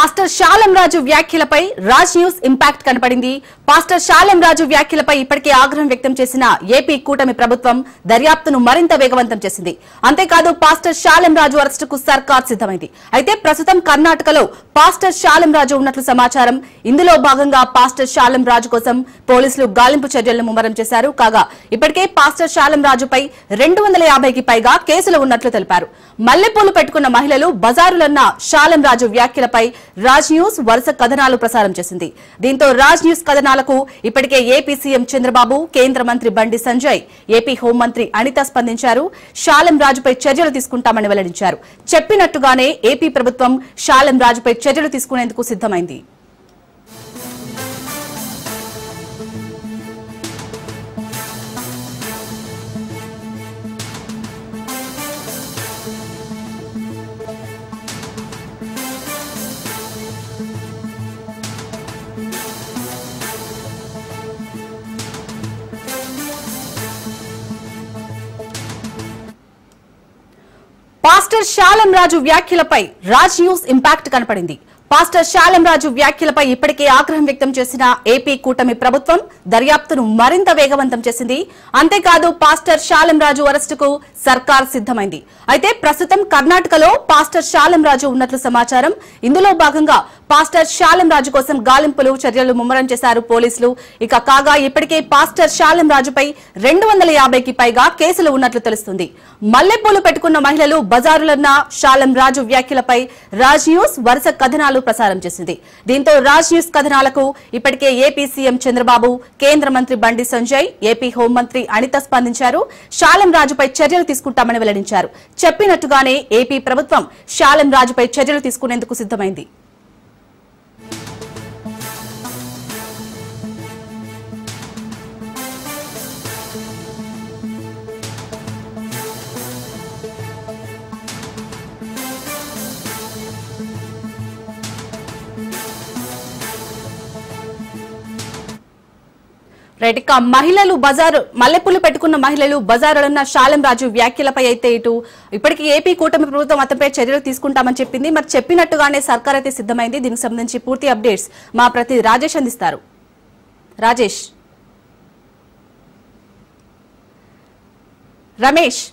Pastor శాలం రాజు వ్యాఖ్యలపై Raj news impact కనపడింది. Pastor శాలం రాజు వ్యాఖ్యలపై ఇప్పటికే ఆగ్రహం వ్యక్తం చేసిన ఏపీ కూటమి ప్రభుత్వం దర్యాప్తును మరింత వేగవంతం చేసింది. అంతేకాదు పాస్టర్ శాలం రాజు అరెస్టుకు సర్కార్ సిద్ధమైంది. అయితే ప్రస్తుతం కర్ణాటకలో పాస్టర్ శాలం రాజు ఉన్నట్లు సమాచారం. ఇందులో భాగంగా పాస్టర్ శాలం రాజు కోసం పోలీసులు గాలింపు చర్యలను ముమ్మరం చేశారు. కాగా ఇప్పటికే పాస్టర్ శాలం రాజుపై 250కి పైగా కేసులు ఉన్నట్లు తెలిపారు. మల్లెపూలు పెట్టుకున్న మహిళలు బజారులన్న శాలం రాజు వ్యాఖ్యలపై రాజ్ న్యూస్ వరుస కథనాలు ప్రసారం చేసింది. దీంతో రాజ్ న్యూస్ కథనాలకు ఇప్పటికే ఏపీ సీఎం చంద్రబాబు, కేంద్ర మంత్రి బండి సంజయ్, ఏపీ హోంమంత్రి అనిత స్పందించారు. శాలం రాజుపై చర్యలు తీసుకుంటామని వెల్లడించారు. చెప్పినట్టుగానే ఏపీ ప్రభుత్వం శాలం రాజుపై చర్యలు తీసుకునేందుకు సిద్ధమైంది. పాస్టర్ శాలం రాజు వ్యాఖ్యలపై రాజ్ న్యూస్ ఇంపాక్ట్ కనపడింది. పాస్టర్ శాలం రాజు వ్యాఖ్యలపై ఇప్పటికే ఆగ్రహం వ్యక్తం చేసిన ఏపీ కూటమి ప్రభుత్వం దర్యాప్తును మరింత వేగవంతం చేసింది. అంతేకాదు పాస్టర్ శాలం రాజు అరెస్టుకు సర్కార్ సిద్ధమైంది. అయితే ప్రస్తుతం కర్ణాటకలో పాస్టర్ శాలం రాజు ఉన్నట్లు సమాచారం. ఇందులో భాగంగా పాస్టర్ శాలం రాజు కోసం గాలింపులు చర్యలు ముమ్మరం చేశారు పోలీసులు. ఇక కాగా ఇప్పటికే పాస్టర్ శాలం రాజుపై 250కి పైగా కేసులు ఉన్నట్లు తెలుస్తుంది. మల్లెపూలు పెట్టుకున్న మహిళలు బజారులన్న శాలం రాజు వ్యాఖ్యలపై రాజ్ న్యూస్ వరుస కథనాలు ప్రసారం చేసింది. దీంతో రాజ్ న్యూస్ కథనాలకు ఇప్పటికే ఏపీ సీఎం చంద్రబాబు, కేంద్ర మంత్రి బండి సంజయ్, ఏపీ హోంమంత్రి అనిత స్పందించారు. శాలం రాజుపై చర్యలు తీసుకుంటామని వెల్లడించారు. చెప్పినట్టుగానే ఏపీ ప్రభుత్వం శాలం రాజుపై చర్యలు తీసుకునేందుకు సిద్ధమైంది. రైట్, ఇక మహిళలు మల్లెపూలు పెట్టుకున్న మహిళలు బజారులన్న శాలం రాజు వ్యాఖ్యలపై అయితే ఇప్పటికీ ఏపీ కూటమి ప్రభుత్వం అతనిపై చర్యలు తీసుకుంటామని చెప్పింది. మరి చెప్పినట్టుగానే సర్కార్ అయితే సిద్ధమైంది. దీనికి సంబంధించి పూర్తి అప్డేట్స్ మా ప్రతినిధి రాజేష్ అందిస్తారు. రాజేష్. రమేష్.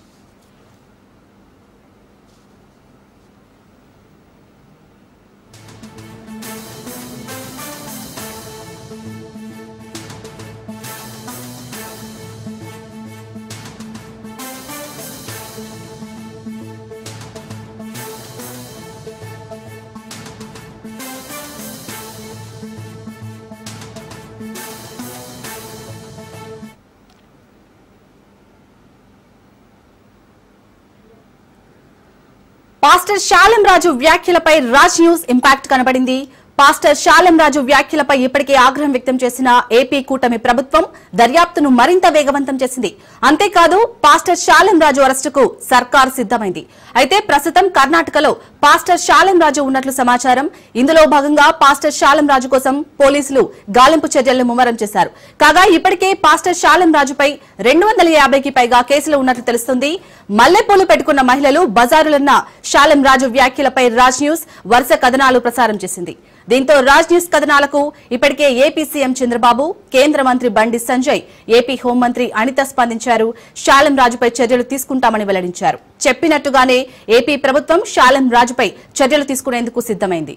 పాస్టర్ శాలం రాజు వ్యాఖ్యలపై రాజ్ న్యూస్ ఇంపాక్ట్ కనబడింది. పాస్టర్ శాలం రాజు వ్యాఖ్యలపై ఇప్పటికే ఆగ్రహం వ్యక్తం చేసిన ఏపీ కూటమి ప్రభుత్వం దర్యాప్తును మరింత వేగవంతం చేసింది. అంతేకాదు పాస్టర్ శాలం రాజు అరెస్టుకు సర్కార్ సిద్ధమైంది. అయితే ప్రస్తుతం కర్ణాటకలో పాస్టర్ శాలం రాజు ఉన్నట్లు సమాచారం. ఇందులో భాగంగా పాస్టర్ శాలం రాజు కోసం పోలీసులు గాలింపు చర్యలను ముమ్మరం చేశారు. కాగా ఇప్పటికే పాస్టర్ శాలం రాజుపై 250కి పైగా కేసులు ఉన్నట్లు తెలుస్తుంది. మల్లెపూలు పెట్టుకున్న మహిళలు బజారులన్న శాలం రాజు వ్యాఖ్యలపై రాజ్ న్యూస్ వరుస కథనాలు ప్రసారం చేసింది. దీంతో రాజ్ న్యూస్ కథనాలకు ఇప్పటికే ఏపీ సీఎం చంద్రబాబు, కేంద్ర మంత్రి బండి సంజయ్, ఏపీ హోంమంత్రి అనిత స్పందించారు. శాలం రాజుపై చర్యలు తీసుకుంటామని వెల్లడించారు. చెప్పినట్టుగానే ఏపీ ప్రభుత్వం శాలం రాజుపై చర్యలు తీసుకునేందుకు సిద్ధమైంది.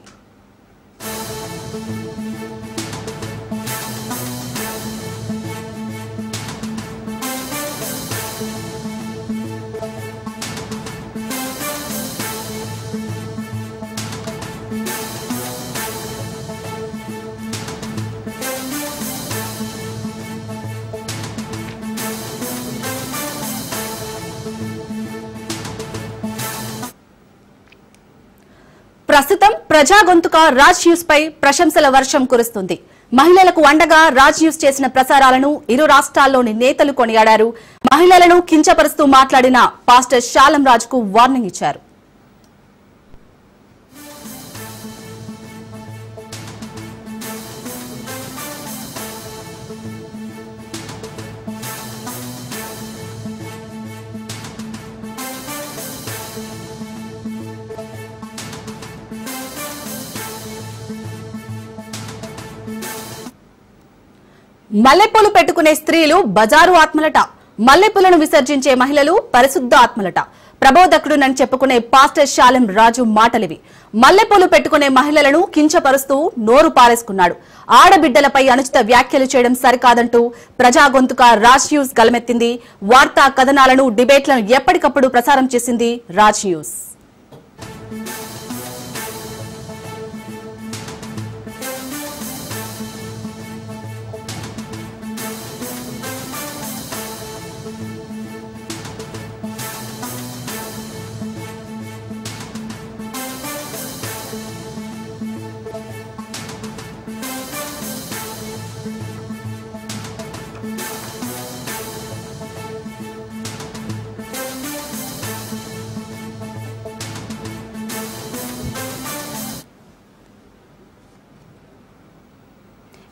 ప్రస్తుతం ప్రజా గొంతుక రాజ్ న్యూస్ పై ప్రశంసల వర్షం కురుస్తుంది. మహిళలకు అండగా రాజ్ న్యూస్ చేసిన ప్రసారాలను ఇరు రాష్ట్రాల్లోని నేతలు కొనియాడారు. మహిళలను కించపరుస్తూ మాట్లాడిన పాస్టర్ శాలం రాజుకు వార్నింగ్ ఇచ్చారు. మల్లెపూలు పెట్టుకునే స్త్రీలు బజారు ఆత్మలట. మల్లెపూలను విసర్జించే మహిళలు పరిశుద్ధ ఆత్మలట. ప్రబోధకుడునని చెప్పుకునే పాస్టర్ శాలెం రాజు మాటలివి. మల్లెపూలు పెట్టుకునే మహిళలను కించపరుస్తూ నోరు పారేసుకున్నాడు. ఆడబిడ్డలపై అనుచిత వ్యాఖ్యలు చేయడం సరికాదంటూ ప్రజా గొంతుక రాజ్ న్యూస్ గలమెత్తింది. వార్తా కథనాలను, డిబేట్లను ఎప్పటికప్పుడు ప్రసారం చేసింది రాజ్ న్యూస్.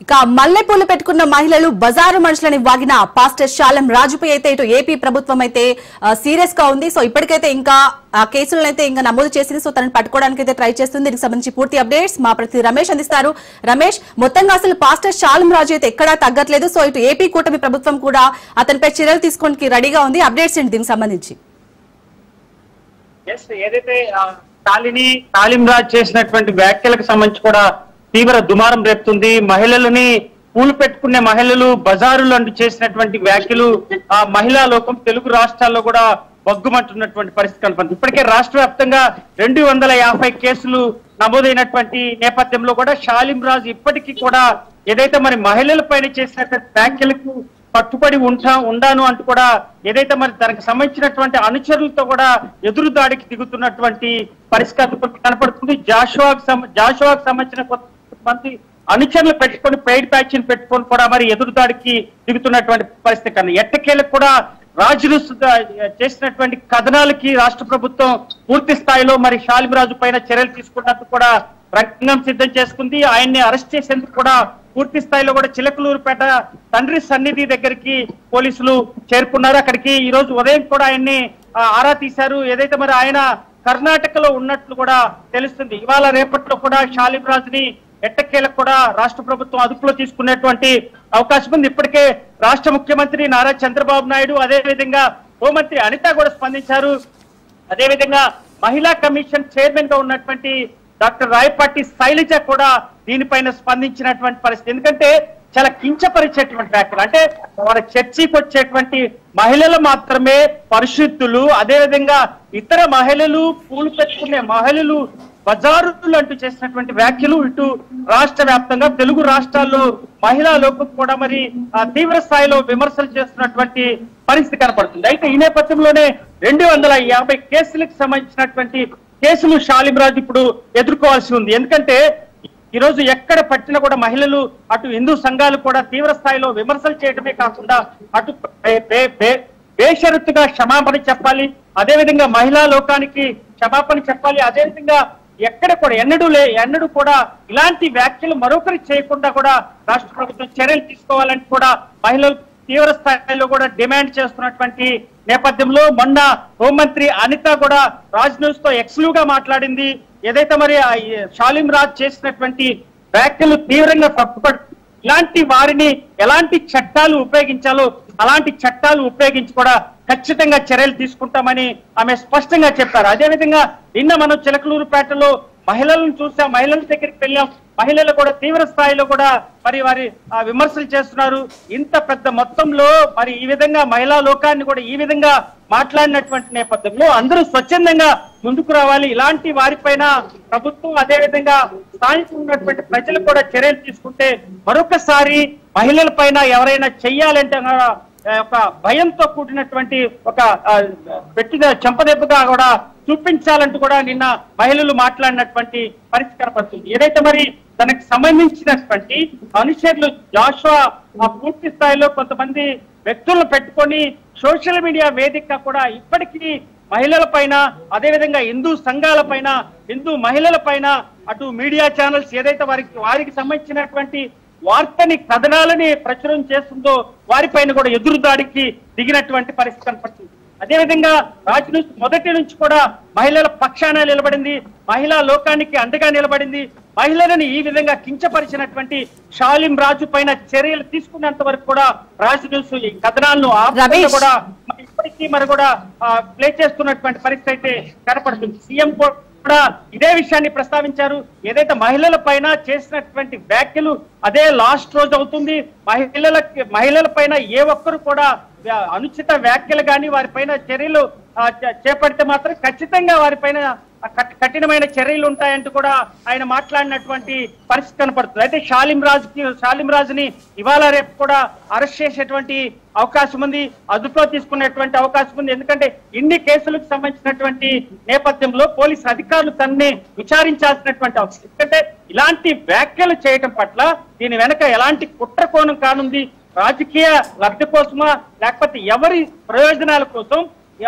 ఇక మల్లెపూలు పెట్టుకున్న మహిళలు బజారు మనుషులని వాగిన పాస్టర్ శాలెం రాజుపై అయితే ఇటు ఏపీ ప్రభుత్వం అయితే సీరియస్ గా ఉంది. సో ఇప్పటికైతే ఇంకా కేసులను అయితే ఇంకా నమోదు చేసింది. సో తనను పట్టుకోవడానికి అయితే ట్రై చేస్తుంది. దీనికి సంబంధించి పూర్తి అప్డేట్స్ మా ప్రతినిధి రమేష్ అందిస్తారు. రమేష్, మొత్తంగా అసలు పాస్టర్ శాలెం రాజు అయితే ఎక్కడా తగ్గట్లేదు. సో ఇటు ఏపీ కూటమి ప్రభుత్వం కూడా అతనిపై చర్యలు తీసుకోవడానికి రెడీగా ఉంది. అప్డేట్స్ ఏంటి దీనికి సంబంధించి? ఏదైతే శాలెం రాజు చేసినటువంటి వ్యాఖ్యలకు సంబంధించి కూడా తీవ్ర దుమారం రేపుతుంది. మహిళలని పూలు పెట్టుకునే మహిళలు బజారులు అంటూ చేసినటువంటి వ్యాఖ్యలు ఆ మహిళా లోకం తెలుగు రాష్ట్రాల్లో కూడా బగ్గుమంటున్నటువంటి పరిస్థితి కనపడుతుంది. ఇప్పటికే రాష్ట్ర వ్యాప్తంగా 250 కేసులు నమోదైనటువంటి నేపథ్యంలో కూడా శాలెం రాజు ఇప్పటికీ కూడా ఏదైతే మరి మహిళల పైన చేసినటువంటి వ్యాఖ్యలకు పట్టుబడి ఉండాను అంటూ కూడా ఏదైతే మరి దానికి సంబంధించినటువంటి అనుచరులతో కూడా ఎదురు దాడికి దిగుతున్నటువంటి పరిస్థితి కనపడుతుంది. జాషువాకు సంబంధించిన కొంతమంది అనుచరులు పెట్టుకొని పెయిడ్ ప్యాచ్ని పెట్టుకొని కూడా మరి ఎదురు దాడికి దిగుతున్నటువంటి పరిస్థితి కన్నా ఎట్టకేలకు కూడా రాజులు చేసినటువంటి కథనాలకి రాష్ట్ర ప్రభుత్వం పూర్తి స్థాయిలో మరి శాలెం రాజు పైన చర్యలు తీసుకున్నట్టు కూడా రంగం సిద్ధం చేసుకుంది. ఆయన్ని అరెస్ట్ చేసేందుకు కూడా పూర్తి స్థాయిలో కూడా చిలకలూరుపేట తండ్రి సన్నిధి దగ్గరికి పోలీసులు చేరుకున్నారు. అక్కడికి ఈ రోజు ఉదయం కూడా ఆయన్ని ఆరా తీశారు. ఏదైతే మరి ఆయన కర్ణాటకలో ఉన్నట్లు కూడా తెలుస్తుంది. ఇవాళ రేపట్లో కూడా శాలెం రాజుని ఎట్టకేలకు కూడా రాష్ట్ర ప్రభుత్వం అదుపులో తీసుకునేటువంటి అవకాశం ఉంది. ఇప్పటికే రాష్ట్ర ముఖ్యమంత్రి నారా చంద్రబాబు నాయుడు, అదేవిధంగా హోంమంత్రి అనిత కూడా స్పందించారు. అదేవిధంగా మహిళా కమిషన్ చైర్మన్ గా ఉన్నటువంటి డాక్టర్ రాయపాటి శైలజ కూడా దీనిపైన స్పందించినటువంటి పరిస్థితి. ఎందుకంటే చాలా కించపరిచేటువంటి వ్యాఖ్యలు, అంటే మన చర్చికి వచ్చేటువంటి మహిళలు మాత్రమే పరిశుద్ధులు, అదేవిధంగా ఇతర మహిళలు పూలు పెట్టుకునే మహిళలు బజారులు అంటూ చేసినటువంటి వ్యాఖ్యలు ఇటు రాష్ట్ర వ్యాప్తంగా తెలుగు రాష్ట్రాల్లో మహిళా లోకం కూడా మరి తీవ్ర స్థాయిలో విమర్శలు చేస్తున్నటువంటి పరిస్థితి కనపడుతుంది. అయితే ఈ నేపథ్యంలోనే 250 కేసులకు సంబంధించినటువంటి కేసులు శాలెం రాజు ఇప్పుడు ఎదుర్కోవాల్సి ఉంది. ఎందుకంటే ఈ రోజు ఎక్కడ పట్టినా కూడా మహిళలు అటు హిందూ సంఘాలు కూడా తీవ్ర స్థాయిలో విమర్శలు చేయడమే కాకుండా అటు బేషరతుగా క్షమాపణ చెప్పాలి, అదేవిధంగా మహిళా లోకానికి క్షమాపణ చెప్పాలి, అదేవిధంగా ఎక్కడ కూడా ఎన్నడూ కూడా ఇలాంటి వ్యాఖ్యలు మరొకరి చేయకుండా కూడా రాష్ట్ర ప్రభుత్వం చర్యలు తీసుకోవాలని కూడా మహిళలు తీవ్ర స్థాయిలో కూడా డిమాండ్ చేస్తున్నటువంటి నేపథ్యంలో మొన్న హోంమంత్రి అనిత కూడా రాజ్ న్యూస్ తో ఎక్స్క్లూవ్ గా మాట్లాడింది. ఏదైతే మరి శాలెం రాజు చేసినటువంటి వ్యాఖ్యలు తీవ్రంగా తప్పుపడి ఇలాంటి వారిని ఎలాంటి చట్టాలు ఉపయోగించాలో అలాంటి చట్టాలు ఉపయోగించి కూడా ఖచ్చితంగా చర్యలు తీసుకుంటామని ఆమె స్పష్టంగా చెప్పారు. అదేవిధంగా నిన్న మనం చిలకలూరుపేటలో మహిళలను చూసాం, మహిళల దగ్గరికి వెళ్ళాం. మహిళలు కూడా తీవ్ర స్థాయిలో కూడా మరి వారి విమర్శలు చేస్తున్నారు. ఇంత పెద్ద మొత్తంలో మరి ఈ విధంగా మహిళా లోకాన్ని కూడా ఈ విధంగా మాట్లాడినటువంటి నేపథ్యంలో అందరూ స్వచ్ఛందంగా ముందుకు రావాలి. ఇలాంటి వారిపైన ప్రభుత్వం అదేవిధంగా స్థానికంగా ఉన్నటువంటి ప్రజలు కూడా చర్యలు తీసుకుంటే మరొకసారి మహిళల పైన ఎవరైనా చెయ్యాలంటే ఒక భయంతో కూడినటువంటి ఒక పెట్టిన చెంపదెబ్బగా కూడా చూపించాలంటూ కూడా నిన్న మహిళలు మాట్లాడినటువంటి పరిస్థితి కనపడుతుంది. ఏదైతే మరి తనకు సంబంధించినటువంటి అనుచరులు జాషువా పూర్తి స్థాయిలో కొంతమంది వ్యక్తులను పెట్టుకొని సోషల్ మీడియా వేదిక కూడా ఇప్పటికీ మహిళల పైన అదేవిధంగా హిందూ సంఘాల పైన హిందూ మహిళల పైన అటు మీడియా ఛానల్స్ ఏదైతే వారికి సంబంధించినటువంటి వార్తని కథనాలని ప్రచురం చేస్తుందో వారిపైన కూడా ఎదురు దాడికి దిగినటువంటి పరిస్థితి కనపడుతుంది. అదేవిధంగా రాజ్ న్యూస్ మొదటి నుంచి కూడా మహిళల పక్షాన నిలబడింది, మహిళా లోకానికి అండగా నిలబడింది. మహిళలను ఈ విధంగా కించపరిచినటువంటి షాలిం రాజు పైన చర్యలు తీసుకున్నంత వరకు కూడా రాజ్ న్యూస్ ఈ కథనాలను ఆపకుండా కూడా ఇప్పటికీ మరి కూడా ప్లే చేస్తున్నటువంటి పరిస్థితి అయితే కనపడుతుంది. సీఎం కూడా ఇదే విషయాన్ని ప్రస్తావించారు. ఏదైతే మహిళల పైన చేసినటువంటి వ్యాఖ్యలు అదే లాస్ట్ రోజు అవుతుంది. మహిళల పైన ఏ ఒక్కరు కూడా అనుచిత వ్యాఖ్యలు కానీ వారిపైన చర్యలు చేపడితే మాత్రం ఖచ్చితంగా వారిపైన కఠినమైన చర్యలు ఉంటాయంటూ కూడా ఆయన మాట్లాడినటువంటి పరిస్థితి కనపడుతుంది. అయితే షాలిం రాజుని ఇవాళ రేపు కూడా అరెస్ట్ చేసేటువంటి అవకాశం ఉంది, అదుపులో తీసుకునేటువంటి అవకాశం ఉంది. ఎందుకంటే ఇన్ని కేసులకు సంబంధించినటువంటి నేపథ్యంలో పోలీసు అధికారులు తనని విచారించాల్సినటువంటి అవసరం. ఎందుకంటే ఇలాంటి వ్యాఖ్యలు చేయటం పట్ల దీని వెనక ఎలాంటి కుట్ర కోణం కానుంది, రాజకీయ లబ్ధి కోసమా లేకపోతే ఎవరి ప్రయోజనాల కోసం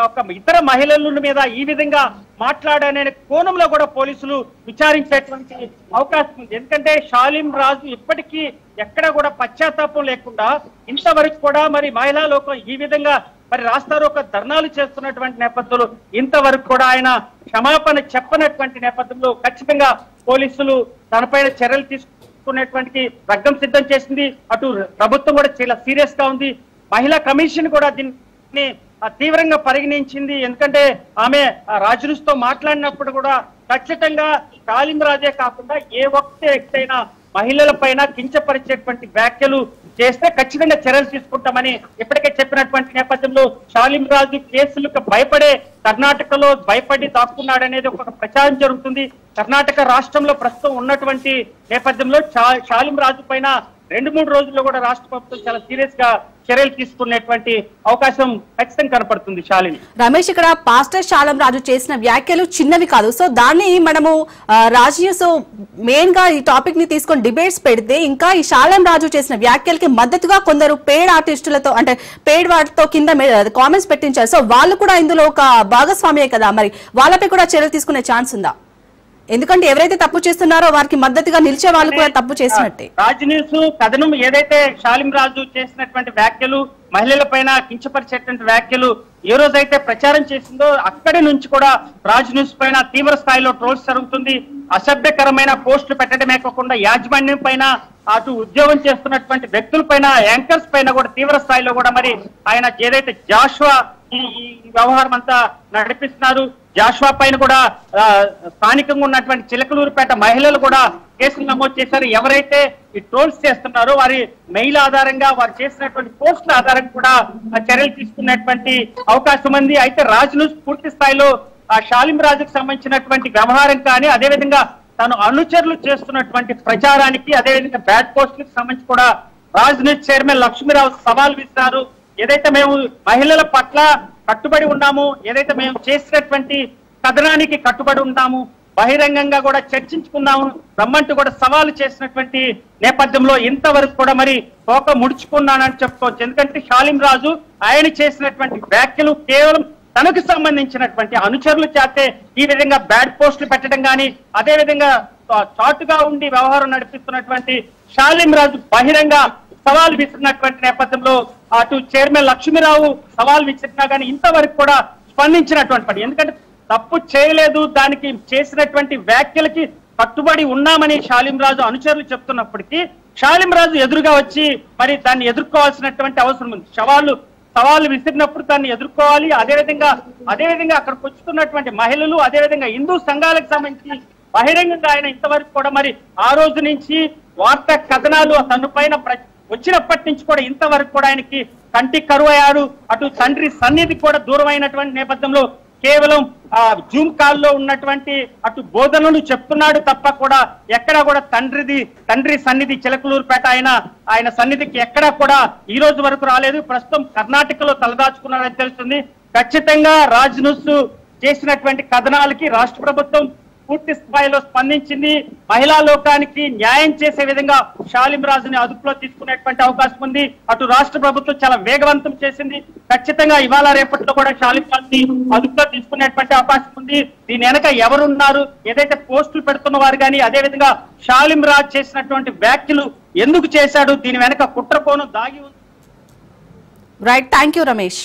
ఒక ఇతర మహిళల మీద ఈ విధంగా మాట్లాడనే కోణంలో కూడా పోలీసులు విచారించేటువంటి అవకాశం ఉంది. ఎందుకంటే షాలిం రాజు ఇప్పటికీ ఎక్కడ కూడా పశ్చాత్తాపం లేకుండా ఇంతవరకు కూడా మరి మహిళా లోకం ఈ విధంగా మరి రాస్తారోకో ధర్నాలు చేస్తున్నటువంటి నేపథ్యంలో ఇంతవరకు కూడా ఆయన క్షమాపణ చెప్పనటువంటి నేపథ్యంలో ఖచ్చితంగా పోలీసులు తనపైన చర్యలు తీసుకునేటువంటి రంగం సిద్ధం చేసింది. అటు ప్రభుత్వం కూడా చాలా సీరియస్ గా ఉంది. మహిళా కమిషన్ కూడా దీన్ని తీవ్రంగా పరిగణించింది. ఎందుకంటే ఆమె రాజ్ న్యూస్ తో మాట్లాడినప్పుడు కూడా ఖచ్చితంగా షాలిం రాజే కాకుండా ఏ ఒక్క వ్యక్తి అయినా మహిళల పైన కించపరిచేటువంటి వ్యాఖ్యలు చేస్తే ఖచ్చితంగా చర్యలు తీసుకుంటామని ఇప్పటికే చెప్పినటువంటి నేపథ్యంలో షాలిం రాజు కేసులకు భయపడే కర్ణాటకలో భయపడి దాక్కున్నాడనేది ఒక ప్రచారం జరుగుతుంది. కర్ణాటక రాష్ట్రంలో ప్రస్తుతం ఉన్నటువంటి నేపథ్యంలో షాలిం రాజు పైన 2-3 రోజుల్లో కూడా రాష్ట్ర ప్రభుత్వం చాలా సీరియస్ గా చర్యలు తీసుకునేటువంటి అవకాశం ఖచ్చితంగా కనపడుతుంది. శాలిని, రమేష్, ఇక్కడ పాస్టర్ షాలిం రాజు చేసిన వ్యాఖ్యలు చిన్నవి కాదు. సో దాన్ని మనము రాజకీయ మెయిన్ గా ఈ టాపిక్ ని తీసుకొని డిబేట్స్ పెడితే ఇంకా ఈ షాలిం రాజు చేసిన వ్యాఖ్యలకి మద్దతుగా కొందరు పేడ్ ఆర్టిస్టులతో అంటే పేడ్ వాటితో కింద కామెంట్స్ పెట్టించారు. సో వాళ్ళు కూడా ఇందులో ఒక భాగస్వామ్యే కదా, మరి వాళ్ళపై కూడా చర్యలు తీసుకునే ఛాన్స్ ఉందా? ఎందుకంటే ఎవరైతే తప్పు చేస్తున్నారో వారికి మద్దతుగా నిలిచే వాళ్ళు కూడా తప్పు చేసినట్టే. రాజ్ న్యూస్ కథనం ఏదైతే షాలిం రాజు చేసినటువంటి వ్యాఖ్యలు, మహిళల పైన కించపరిచేటువంటి వ్యాఖ్యలు ఏ రోజైతే ప్రచారం చేసిందో అక్కడి నుంచి కూడా రాజ్ న్యూస్ పైన తీవ్ర స్థాయిలో ట్రోల్స్ జరుగుతుంది. అసభ్యకరమైన పోస్టులు పెట్టడమే కాకుండా యాజమాన్యం పైన, అటు ఉద్యోగం చేస్తున్నటువంటి వ్యక్తుల పైన, యాంకర్స్ పైన కూడా తీవ్ర స్థాయిలో కూడా మరి ఆయన ఏదైతే జాషువా ఈ వ్యవహారం అంతా నడిపిస్తున్నారు, జాషువా పైన కూడా స్థానికంగా ఉన్నటువంటి చిలకలూరుపేట మహిళలు కూడా కేసులు నమోదు చేశారు. ఎవరైతే ఈ ట్రోల్స్ చేస్తున్నారో వారి మెయిల్ ఆధారంగా వారు చేసినటువంటి పోస్టుల ఆధారంగా కూడా చర్యలు తీసుకున్నటువంటి అవకాశం ఉంది. అయితే రాజ్ న్యూస్ పూర్తి స్థాయిలో షాలిం రాజుకు సంబంధించినటువంటి వ్యవహారం కానీ, అదేవిధంగా తను అనుచరులు చేస్తున్నటువంటి ప్రచారానికి, అదేవిధంగా బ్యాడ్ పోస్టులకు సంబంధించి కూడా రాజ్ న్యూస్ చైర్మన్ లక్ష్మీరావు సవాల్ విసిరారు. ఏదైతే మేము మహిళల పట్ల కట్టుబడి ఉన్నాము, ఏదైతే మేము చేసినటువంటి కథనానికి కట్టుబడి ఉన్నాము, బహిరంగంగా కూడా చర్చించుకున్నాము రమ్మంటూ కూడా సవాలు చేసినటువంటి నేపథ్యంలో ఇంతవరకు కూడా మరి తోక ముడుచుకున్నానని చెప్పుకోవచ్చు. ఎందుకంటే షాలిం రాజు ఆయన చేసినటువంటి వ్యాఖ్యలు కేవలం తనకు సంబంధించినటువంటి అనుచరులు చేస్తే ఈ విధంగా బ్యాడ్ పోస్టులు పెట్టడం కానీ, అదే విధంగా చాటుగా ఉండి వ్యవహారం నడిపిస్తున్నటువంటి షాలిం రాజు బహిరంగ సవాల్ విసిరినటువంటి నేపథ్యంలో అటు చైర్మన్ లక్ష్మీరావు సవాల్ విసిరినా కానీ ఇంతవరకు కూడా స్పందించినటువంటి పని. ఎందుకంటే తప్పు చేయలేదు, దానికి చేసినటువంటి వ్యాఖ్యలకి కట్టుబడి ఉన్నామని షాలిం రాజు అనుచరులు చెప్తున్నప్పటికీ షాలిం రాజు ఎదురుగా వచ్చి మరి దాన్ని ఎదుర్కోవాల్సినటువంటి అవసరం ఉంది. సవాళ్ళు విసిరినప్పుడు దాన్ని ఎదుర్కోవాలి. అదేవిధంగా అక్కడికి వచ్చుతున్నటువంటి మహిళలు, అదేవిధంగా హిందూ సంఘాలకు సంబంధించి బహిరంగంగా ఆయన ఇంతవరకు కూడా మరి ఆ రోజు నుంచి వార్తా కథనాలు తన పైన వచ్చినప్పటి నుంచి కూడా ఇంతవరకు కూడా ఆయనకి కంటి కరువయ్యాడు. అటు తండ్రి సన్నిధి కూడా దూరం అయినటువంటి నేపథ్యంలో కేవలం జూమ్ కాల్లో ఉన్నటువంటి అటు బోధనలు చెప్తున్నాడు తప్ప కూడా ఎక్కడా కూడా తండ్రి సన్నిధి చిలకలూరుపేట ఆయన సన్నిధికి ఎక్కడా కూడా ఈ రోజు వరకు రాలేదు. ప్రస్తుతం కర్ణాటకలో తలదాచుకున్నాడని తెలుస్తుంది. ఖచ్చితంగా రాజ్ న్యూస్ చేసినటువంటి కథనాలకి రాష్ట్ర ప్రభుత్వం పూర్తి స్థాయిలో స్పందించింది. మహిళా లోకానికి న్యాయం చేసే విధంగా షాలిం రాజుని అదుపులో తీసుకునేటువంటి అవకాశం ఉంది. అటు రాష్ట్ర ప్రభుత్వం చాలా వేగవంతం చేసింది. ఖచ్చితంగా ఇవాళ రేపట్లో కూడా షాలిం రాజుని అదుపులో తీసుకునేటువంటి అవకాశం ఉంది. దీని వెనక ఎవరున్నారు, ఏదైతే పోస్టులు పెడుతున్న వారు కానీ, అదేవిధంగా షాలిం రాజు చేసినటువంటి వ్యాఖ్యలు ఎందుకు చేశాడు, దీని వెనక కుట్ర కోణం దాగి ఉంది. Right, thank you Ramesh.